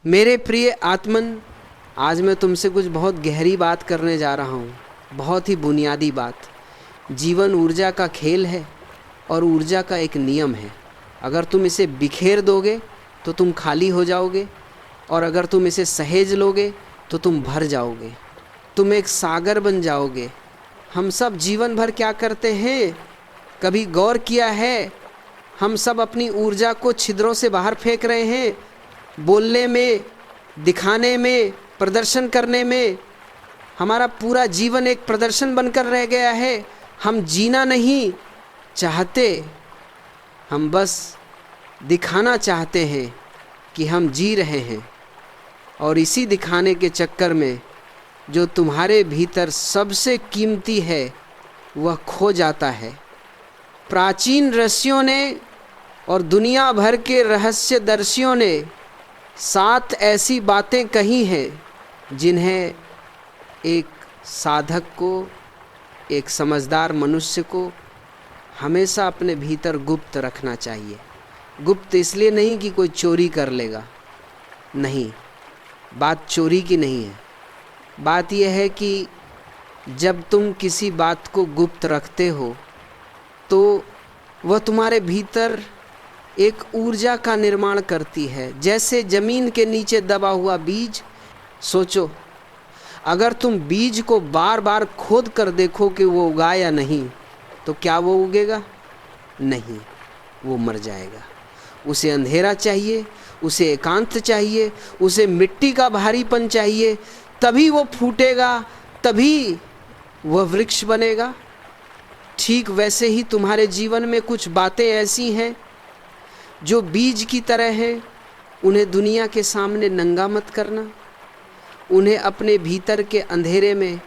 मेरे प्रिय आत्मन, आज मैं तुमसे कुछ बहुत गहरी बात करने जा रहा हूँ। बहुत ही बुनियादी बात। जीवन ऊर्जा का खेल है और ऊर्जा का एक नियम है। अगर तुम इसे बिखेर दोगे तो तुम खाली हो जाओगे, और अगर तुम इसे सहेज लोगे तो तुम भर जाओगे। तुम एक सागर बन जाओगे। हम सब जीवन भर क्या करते हैं, कभी गौर किया है? हम सब अपनी ऊर्जा को छिद्रों से बाहर फेंक रहे हैं, बोलने में, दिखाने में, प्रदर्शन करने में। हमारा पूरा जीवन एक प्रदर्शन बनकर रह गया है। हम जीना नहीं चाहते, हम बस दिखाना चाहते हैं कि हम जी रहे हैं। और इसी दिखाने के चक्कर में जो तुम्हारे भीतर सबसे कीमती है वह खो जाता है। प्राचीन ऋषियों ने और दुनिया भर के रहस्यदर्शियों ने 7 ऐसी बातें कही हैं जिन्हें एक साधक को, एक समझदार मनुष्य को हमेशा अपने भीतर गुप्त रखना चाहिए। गुप्त इसलिए नहीं कि कोई चोरी कर लेगा, नहीं, बात चोरी की नहीं है। बात यह है कि जब तुम किसी बात को गुप्त रखते हो तो वह तुम्हारे भीतर एक ऊर्जा का निर्माण करती है, जैसे ज़मीन के नीचे दबा हुआ बीज। सोचो, अगर तुम बीज को बार बार खोद कर देखो कि वो उगा या नहीं, तो क्या वो उगेगा? नहीं, वो मर जाएगा। उसे अंधेरा चाहिए, उसे एकांत चाहिए, उसे मिट्टी का भारीपन चाहिए, तभी वो फूटेगा, तभी वह वृक्ष बनेगा। ठीक वैसे ही तुम्हारे जीवन में कुछ बातें ऐसी हैं जो बीज की तरह हैं। उन्हें दुनिया के सामने नंगा मत करना, उन्हें अपने भीतर के अंधेरे में,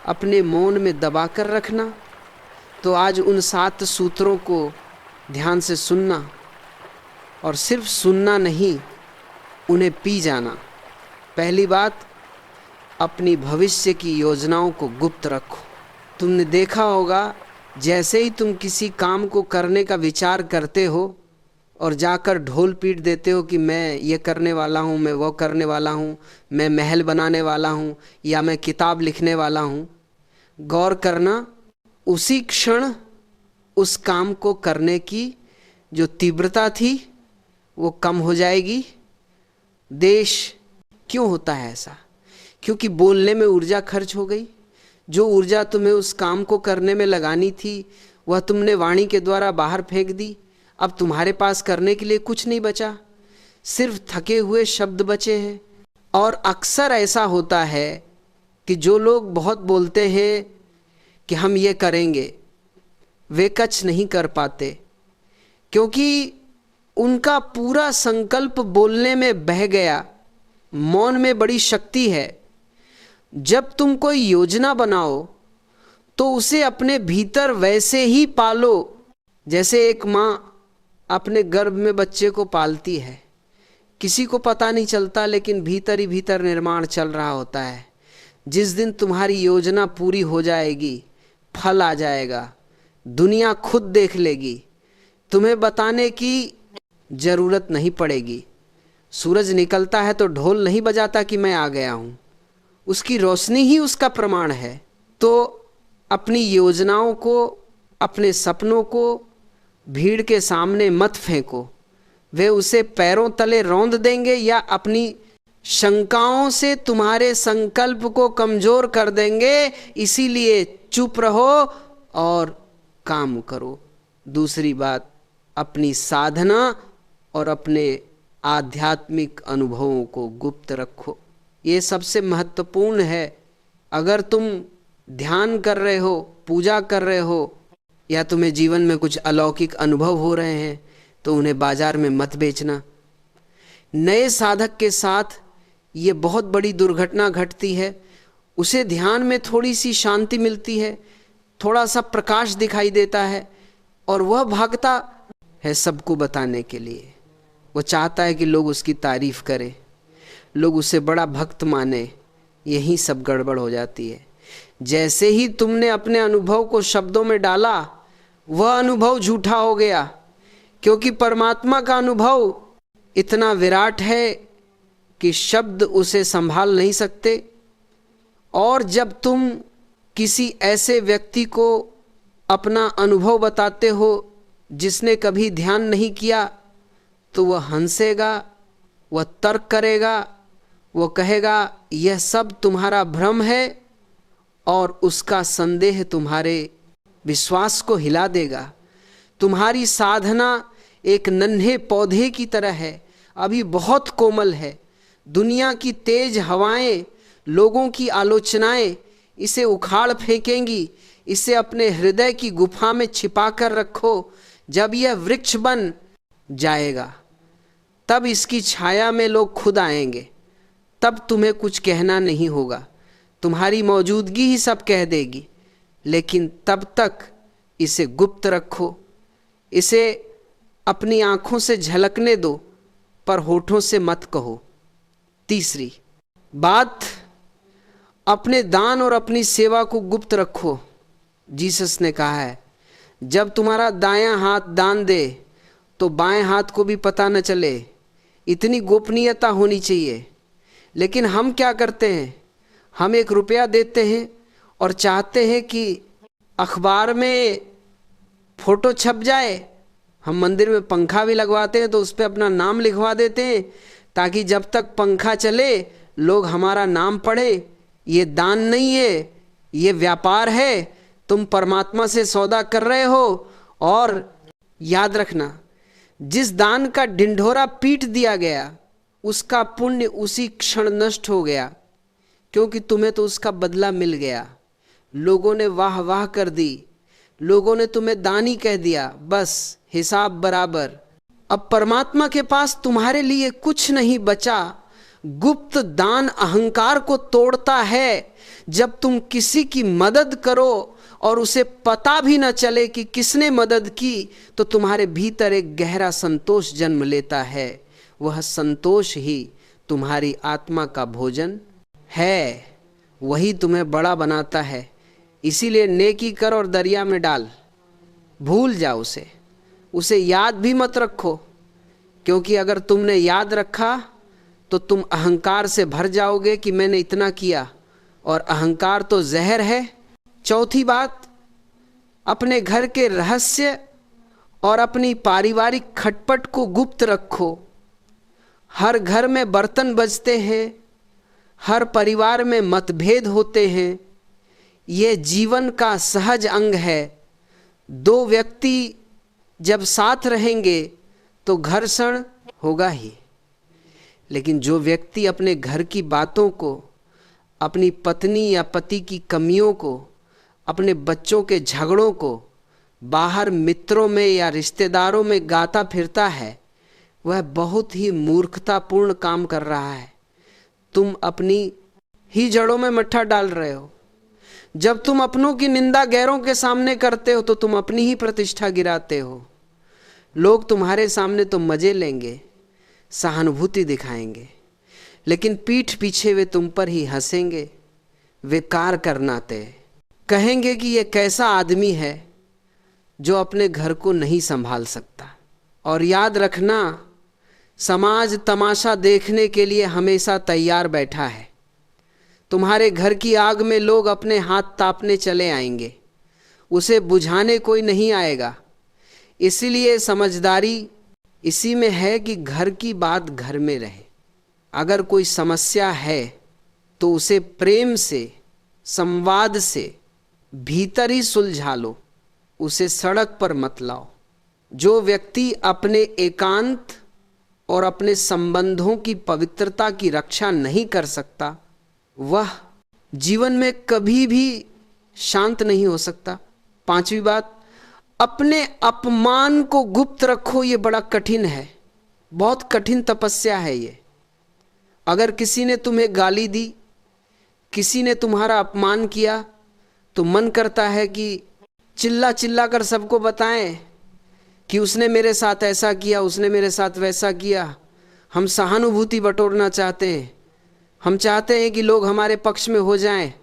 अपने मौन में दबा कर रखना। तो आज उन 7 सूत्रों को ध्यान से सुनना, और सिर्फ सुनना नहीं, उन्हें पी जाना। पहली बात, अपनी भविष्य की योजनाओं को गुप्त रखो। तुमने देखा होगा, जैसे ही तुम किसी काम को करने का विचार करते हो और जाकर ढोल पीट देते हो कि मैं ये करने वाला हूँ, मैं वो करने वाला हूँ, मैं महल बनाने वाला हूँ, या मैं किताब लिखने वाला हूँ, गौर करना, उसी क्षण उस काम को करने की जो तीव्रता थी वो कम हो जाएगी। देश क्यों होता है ऐसा? क्योंकि बोलने में ऊर्जा खर्च हो गई। जो ऊर्जा तुम्हें उस काम को करने में लगानी थी वह तुमने वाणी के द्वारा बाहर फेंक दी। अब तुम्हारे पास करने के लिए कुछ नहीं बचा, सिर्फ थके हुए शब्द बचे हैं। और अक्सर ऐसा होता है कि जो लोग बहुत बोलते हैं कि हम ये करेंगे, वे कुछ नहीं कर पाते, क्योंकि उनका पूरा संकल्प बोलने में बह गया। मौन में बड़ी शक्ति है। जब तुम कोई योजना बनाओ तो उसे अपने भीतर वैसे ही पालो जैसे एक माँ अपने गर्भ में बच्चे को पालती है। किसी को पता नहीं चलता, लेकिन भीतर ही भीतर निर्माण चल रहा होता है। जिस दिन तुम्हारी योजना पूरी हो जाएगी, फल आ जाएगा, दुनिया खुद देख लेगी, तुम्हें बताने की जरूरत नहीं पड़ेगी। सूरज निकलता है तो ढोल नहीं बजाता कि मैं आ गया हूँ, उसकी रोशनी ही उसका प्रमाण है। तो अपनी योजनाओं को, अपने सपनों को भीड़ के सामने मत फेंको। वे उसे पैरों तले रौंद देंगे या अपनी शंकाओं से तुम्हारे संकल्प को कमजोर कर देंगे। इसीलिए चुप रहो और काम करो। दूसरी बात, अपनी साधना और अपने आध्यात्मिक अनुभवों को गुप्त रखो। ये सबसे महत्वपूर्ण है। अगर तुम ध्यान कर रहे हो, पूजा कर रहे हो, या तुम्हें जीवन में कुछ अलौकिक अनुभव हो रहे हैं, तो उन्हें बाजार में मत बेचना। नए साधक के साथ ये बहुत बड़ी दुर्घटना घटती है। उसे ध्यान में थोड़ी सी शांति मिलती है, थोड़ा सा प्रकाश दिखाई देता है, और वह भागता है सबको बताने के लिए। वो चाहता है कि लोग उसकी तारीफ करें, लोग उसे बड़ा भक्त माने। यही सब गड़बड़ हो जाती है। जैसे ही तुमने अपने अनुभव को शब्दों में डाला, वह अनुभव झूठा हो गया, क्योंकि परमात्मा का अनुभव इतना विराट है कि शब्द उसे संभाल नहीं सकते। और जब तुम किसी ऐसे व्यक्ति को अपना अनुभव बताते हो जिसने कभी ध्यान नहीं किया, तो वह हंसेगा, वह तर्क करेगा, वह कहेगा यह सब तुम्हारा भ्रम है, और उसका संदेह तुम्हारे विश्वास को हिला देगा। तुम्हारी साधना एक नन्हे पौधे की तरह है, अभी बहुत कोमल है। दुनिया की तेज हवाएं, लोगों की आलोचनाएं इसे उखाड़ फेंकेंगी। इसे अपने हृदय की गुफा में छिपा कर रखो। जब यह वृक्ष बन जाएगा तब इसकी छाया में लोग खुद आएंगे, तब तुम्हें कुछ कहना नहीं होगा। तुम्हारी मौजूदगी ही सब कह देगी, लेकिन तब तक इसे गुप्त रखो। इसे अपनी आंखों से झलकने दो, पर होठों से मत कहो। तीसरी बात, अपने दान और अपनी सेवा को गुप्त रखो। जीसस ने कहा है, जब तुम्हारा दायां हाथ दान दे तो बाएं हाथ को भी पता न चले। इतनी गोपनीयता होनी चाहिए। लेकिन हम क्या करते हैं, हम 1 रुपया देते हैं और चाहते हैं कि अखबार में फोटो छप जाए। हम मंदिर में पंखा भी लगवाते हैं तो उस पर अपना नाम लिखवा देते हैं, ताकि जब तक पंखा चले लोग हमारा नाम पढ़े। ये दान नहीं है, ये व्यापार है। तुम परमात्मा से सौदा कर रहे हो। और याद रखना, जिस दान का ढिंढोरा पीट दिया गया उसका पुण्य उसी क्षण नष्ट हो गया, क्योंकि तुम्हें तो उसका बदला मिल गया। लोगों ने वाह वाह कर दी, लोगों ने तुम्हें दानी कह दिया, बस हिसाब बराबर। अब परमात्मा के पास तुम्हारे लिए कुछ नहीं बचा। गुप्त दान अहंकार को तोड़ता है। जब तुम किसी की मदद करो और उसे पता भी न चले कि किसने मदद की, तो तुम्हारे भीतर एक गहरा संतोष जन्म लेता है। वह संतोष ही तुम्हारी आत्मा का भोजन है, वही तुम्हें बड़ा बनाता है। इसीलिए नेकी कर और दरिया में डाल, भूल जाओ उसे याद भी मत रखो, क्योंकि अगर तुमने याद रखा तो तुम अहंकार से भर जाओगे कि मैंने इतना किया, और अहंकार तो जहर है। चौथी बात, अपने घर के रहस्य और अपनी पारिवारिक खटपट को गुप्त रखो। हर घर में बर्तन बजते हैं, हर परिवार में मतभेद होते हैं। ये जीवन का सहज अंग है। 2 व्यक्ति जब साथ रहेंगे तो घर्षण होगा ही, लेकिन जो व्यक्ति अपने घर की बातों को, अपनी पत्नी या पति की कमियों को, अपने बच्चों के झगड़ों को बाहर मित्रों में या रिश्तेदारों में गाता फिरता है, वह बहुत ही मूर्खतापूर्ण काम कर रहा है। तुम अपनी ही जड़ों में मट्ठा डाल रहे हो। जब तुम अपनों की निंदा गैरों के सामने करते हो तो तुम अपनी ही प्रतिष्ठा गिराते हो। लोग तुम्हारे सामने तो मजे लेंगे, सहानुभूति दिखाएंगे, लेकिन पीठ पीछे वे तुम पर ही हंसेंगे, विकार करनाते, कहेंगे कि ये कैसा आदमी है जो अपने घर को नहीं संभाल सकता। और याद रखना, समाज तमाशा देखने के लिए हमेशा तैयार बैठा है। तुम्हारे घर की आग में लोग अपने हाथ तापने चले आएंगे, उसे बुझाने कोई नहीं आएगा। इसीलिए समझदारी इसी में है कि घर की बात घर में रहे। अगर कोई समस्या है तो उसे प्रेम से, संवाद से भीतर ही सुलझा लो, उसे सड़क पर मत लाओ। जो व्यक्ति अपने एकांत और अपने संबंधों की पवित्रता की रक्षा नहीं कर सकता, वह जीवन में कभी भी शांत नहीं हो सकता। 5वीं बात, अपने अपमान को गुप्त रखो। ये बड़ा कठिन है, बहुत कठिन तपस्या है ये। अगर किसी ने तुम्हें गाली दी, किसी ने तुम्हारा अपमान किया, तो मन करता है कि चिल्ला चिल्ला कर सबको बताएं कि उसने मेरे साथ ऐसा किया, उसने मेरे साथ वैसा किया। हम सहानुभूति बटोरना चाहते हैं, हम चाहते हैं कि लोग हमारे पक्ष में हो जाएं।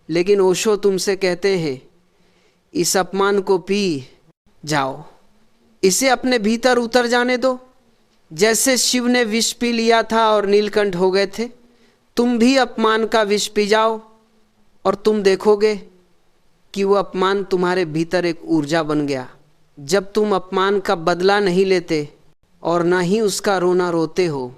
लेकिन ओशो तुमसे कहते हैं, इस अपमान को पी जाओ, इसे अपने भीतर उतर जाने दो, जैसे शिव ने विष पी लिया था और नीलकंठ हो गए थे, तुम भी अपमान का विष पी जाओ और तुम देखोगे कि वो अपमान तुम्हारे भीतर एक ऊर्जा बन गया। जब तुम अपमान का बदला नहीं लेते और ना ही उसका रोना रोते हो,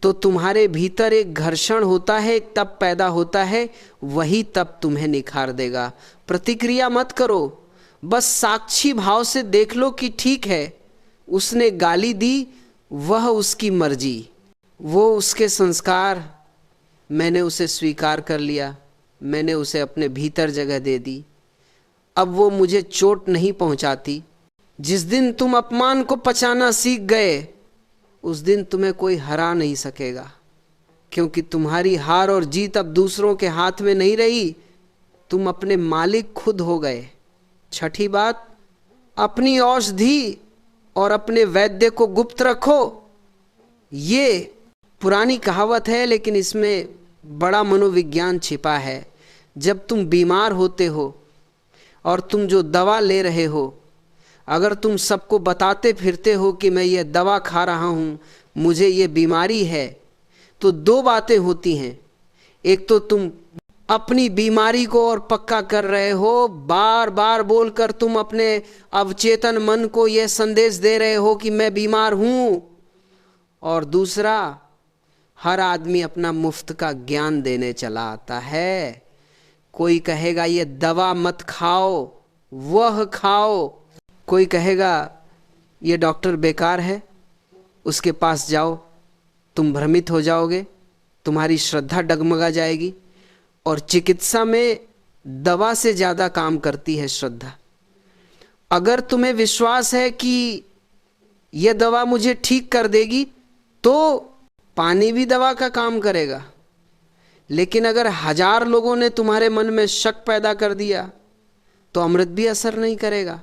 तो तुम्हारे भीतर एक घर्षण होता है, एक तप पैदा होता है, वही तप तुम्हें निखार देगा। प्रतिक्रिया मत करो, बस साक्षी भाव से देख लो कि ठीक है, उसने गाली दी, वह उसकी मर्जी, वो उसके संस्कार, मैंने उसे स्वीकार कर लिया, मैंने उसे अपने भीतर जगह दे दी, अब वो मुझे चोट नहीं पहुंचाती। जिस दिन तुम अपमान को पचाना सीख गए, उस दिन तुम्हें कोई हरा नहीं सकेगा, क्योंकि तुम्हारी हार और जीत अब दूसरों के हाथ में नहीं रही, तुम अपने मालिक खुद हो गए। छठी बात, अपनी औषधि और अपने वैद्य को गुप्त रखो। ये पुरानी कहावत है, लेकिन इसमें बड़ा मनोविज्ञान छिपा है। जब तुम बीमार होते हो और तुम जो दवा ले रहे हो, अगर तुम सबको बताते फिरते हो कि मैं ये दवा खा रहा हूँ, मुझे ये बीमारी है, तो दो बातें होती हैं। एक तो तुम अपनी बीमारी को और पक्का कर रहे हो, बार बार बोलकर तुम अपने अवचेतन मन को यह संदेश दे रहे हो कि मैं बीमार हूँ, और दूसरा, हर आदमी अपना मुफ्त का ज्ञान देने चला आता है। कोई कहेगा ये दवा मत खाओ, वह खाओ। कोई कहेगा ये डॉक्टर बेकार है, उसके पास जाओ, तुम भ्रमित हो जाओगे, तुम्हारी श्रद्धा डगमगा जाएगी। और चिकित्सा में दवा से ज़्यादा काम करती है श्रद्धा। अगर तुम्हें विश्वास है कि यह दवा मुझे ठीक कर देगी, तो पानी भी दवा का काम करेगा। लेकिन अगर 1000 लोगों ने तुम्हारे मन में शक पैदा कर दिया, तो अमृत भी असर नहीं करेगा।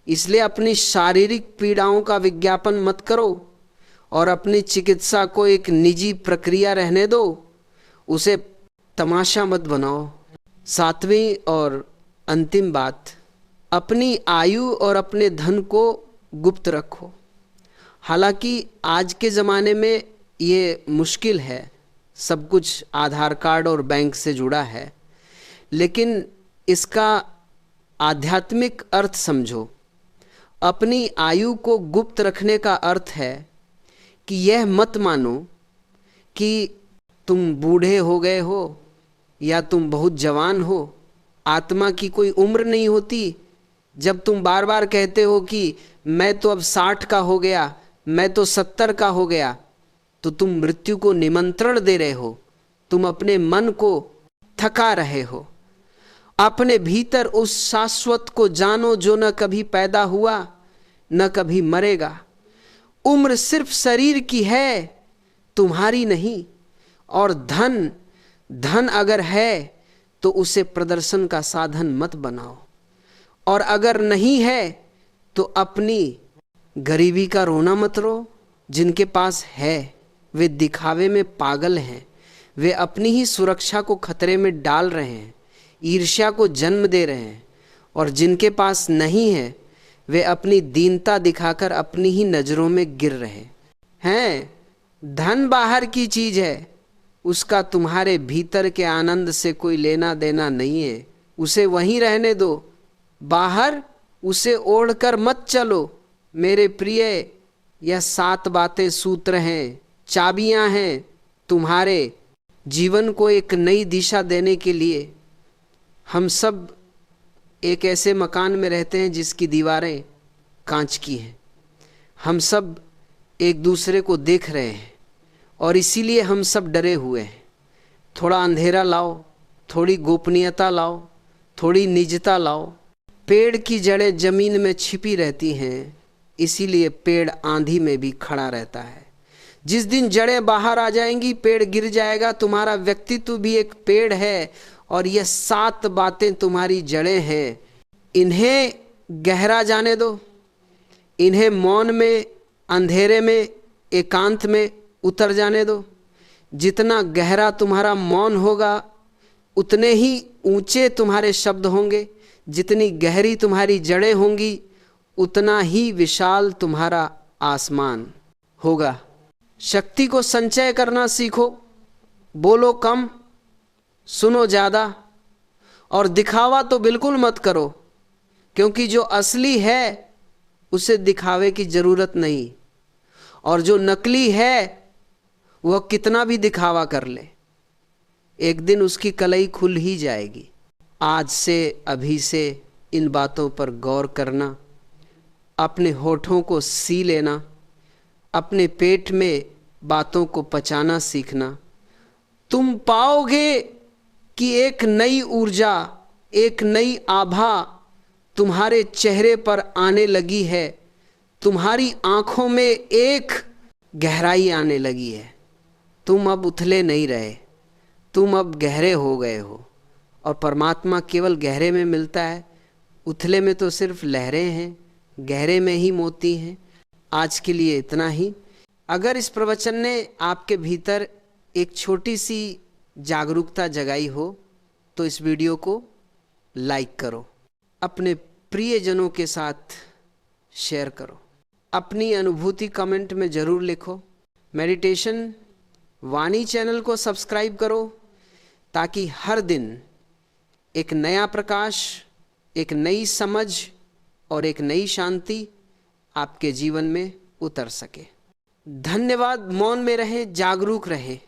इसलिए अपनी शारीरिक पीड़ाओं का विज्ञापन मत करो और अपनी चिकित्सा को एक निजी प्रक्रिया रहने दो, उसे तमाशा मत बनाओ। 7वीं और अंतिम बात, अपनी आयु और अपने धन को गुप्त रखो। हालांकि आज के ज़माने में ये मुश्किल है, सब कुछ आधार कार्ड और बैंक से जुड़ा है, लेकिन इसका आध्यात्मिक अर्थ समझो। अपनी आयु को गुप्त रखने का अर्थ है कि यह मत मानो कि तुम बूढ़े हो गए हो या तुम बहुत जवान हो। आत्मा की कोई उम्र नहीं होती। जब तुम बार बार कहते हो कि मैं तो अब 60 का हो गया, मैं तो 70 का हो गया, तो तुम मृत्यु को निमंत्रण दे रहे हो, तुम अपने मन को थका रहे हो। अपने भीतर उस शाश्वत को जानो जो न कभी पैदा हुआ न कभी मरेगा। उम्र सिर्फ शरीर की है, तुम्हारी नहीं। और धन अगर है तो उसे प्रदर्शन का साधन मत बनाओ, और अगर नहीं है तो अपनी गरीबी का रोना मत रो। जिनके पास है वे दिखावे में पागल हैं, वे अपनी ही सुरक्षा को खतरे में डाल रहे हैं, ईर्ष्या को जन्म दे रहे हैं। और जिनके पास नहीं है वे अपनी दीनता दिखाकर अपनी ही नज़रों में गिर रहे हैं। धन बाहर की चीज़ है, उसका तुम्हारे भीतर के आनंद से कोई लेना देना नहीं है, उसे वहीं रहने दो। बाहर उसे ओढ़कर मत चलो। मेरे प्रिय, यह 7 बातें सूत्र हैं, चाबियां हैं तुम्हारे जीवन को एक नई दिशा देने के लिए। हम सब एक ऐसे मकान में रहते हैं जिसकी दीवारें कांच की हैं। हम सब एक दूसरे को देख रहे हैं और इसीलिए हम सब डरे हुए हैं। थोड़ा अंधेरा लाओ, थोड़ी गोपनीयता लाओ, थोड़ी निजता लाओ। पेड़ की जड़ें जमीन में छिपी रहती हैं, इसीलिए पेड़ आंधी में भी खड़ा रहता है। जिस दिन जड़ें बाहर आ जाएंगी, पेड़ गिर जाएगा। तुम्हारा व्यक्तित्व भी एक पेड़ है और ये 7 बातें तुम्हारी जड़ें हैं। इन्हें गहरा जाने दो, इन्हें मौन में, अंधेरे में, एकांत में उतर जाने दो। जितना गहरा तुम्हारा मौन होगा उतने ही ऊंचे तुम्हारे शब्द होंगे, जितनी गहरी तुम्हारी जड़ें होंगी उतना ही विशाल तुम्हारा आसमान। होगा। शक्ति को संचय करना सीखो। बोलो कम, सुनो ज़्यादा, और दिखावा तो बिल्कुल मत करो, क्योंकि जो असली है उसे दिखावे की ज़रूरत नहीं, और जो नकली है वह कितना भी दिखावा कर ले, एक दिन उसकी कलई खुल ही जाएगी। आज से, अभी से इन बातों पर गौर करना, अपने होठों को सी लेना, अपने पेट में बातों को पचाना सीखना। तुम पाओगे कि एक नई ऊर्जा, एक नई आभा तुम्हारे चेहरे पर आने लगी है। तुम्हारी आंखों में एक गहराई आने लगी है। तुम अब उथले नहीं रहे, तुम अब गहरे हो गए हो, और परमात्मा केवल गहरे में मिलता है। उथले में तो सिर्फ लहरें हैं, गहरे में ही मोती हैं। आज के लिए इतना ही। अगर इस प्रवचन ने आपके भीतर एक छोटी सी जागरूकता जगाई हो तो इस वीडियो को लाइक करो, अपने प्रियजनों के साथ शेयर करो, अपनी अनुभूति कमेंट में ज़रूर लिखो। मेडिटेशन वाणी चैनल को सब्सक्राइब करो, ताकि हर दिन एक नया प्रकाश, एक नई समझ और एक नई शांति आपके जीवन में उतर सके। धन्यवाद। मौन में रहें, जागरूक रहें।